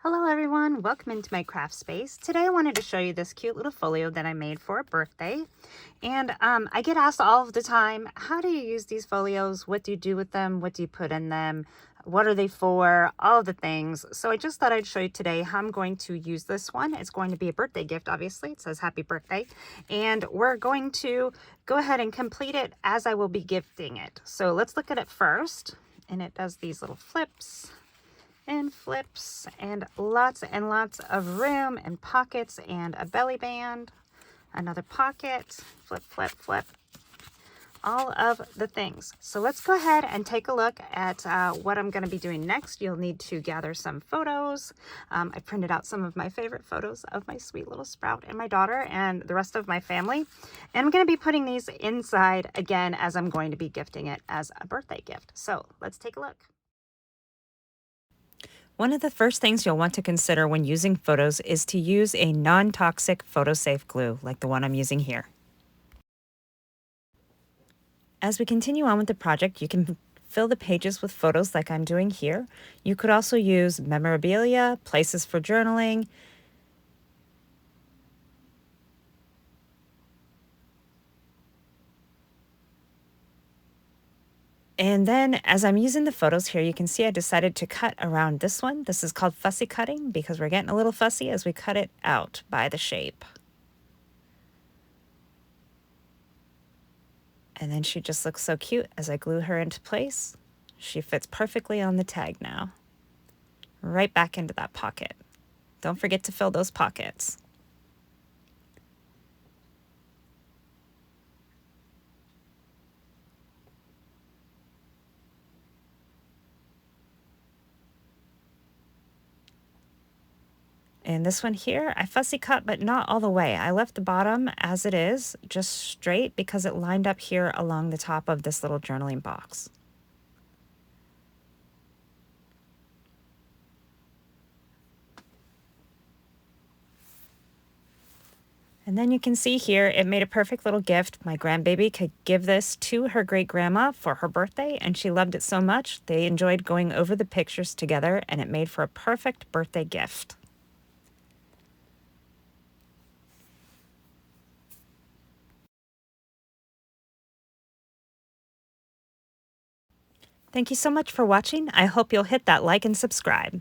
Hello everyone, welcome into my craft space. Today I wanted to show you this cute little folio that I made for a birthday. And I get asked all of the time, how do you use these folios? What do you do with them? What do you put in them? What are they for? All of the things. So I just thought I'd show you today how I'm going to use this one. It's going to be a birthday gift, obviously. It says happy birthday. And we're going to go ahead and complete it as I will be gifting it. So let's look at it first. And it does these little flips and flips and lots of room and pockets and a belly band, another pocket, flip, flip, flip, all of the things. So let's go ahead and take a look at what I'm going to be doing next. You'll need to gather some photos. I printed out some of my favorite photos of my sweet little Sprout and my daughter and the rest of my family. And I'm going to be putting these inside again as I'm going to be gifting it as a birthday gift. So let's take a look. One of the first things you'll want to consider when using photos is to use a non-toxic photo-safe glue like the one I'm using here. As we continue on with the project, you can fill the pages with photos like I'm doing here. You could also use memorabilia, places for journaling, and then as I'm using the photos here, you can see I decided to cut around this one. This is called fussy cutting because we're getting a little fussy as we cut it out by the shape. And then she just looks so cute as I glue her into place. She fits perfectly on the tag now. Right back into that pocket. Don't forget to fill those pockets. And this one here, I fussy cut, but not all the way. I left the bottom as it is, just straight, because it lined up here along the top of this little journaling box. And then you can see here, it made a perfect little gift. My grandbaby could give this to her great-grandma for her birthday, and she loved it so much. They enjoyed going over the pictures together, and it made for a perfect birthday gift. Thank you so much for watching. I hope you'll hit that like and subscribe.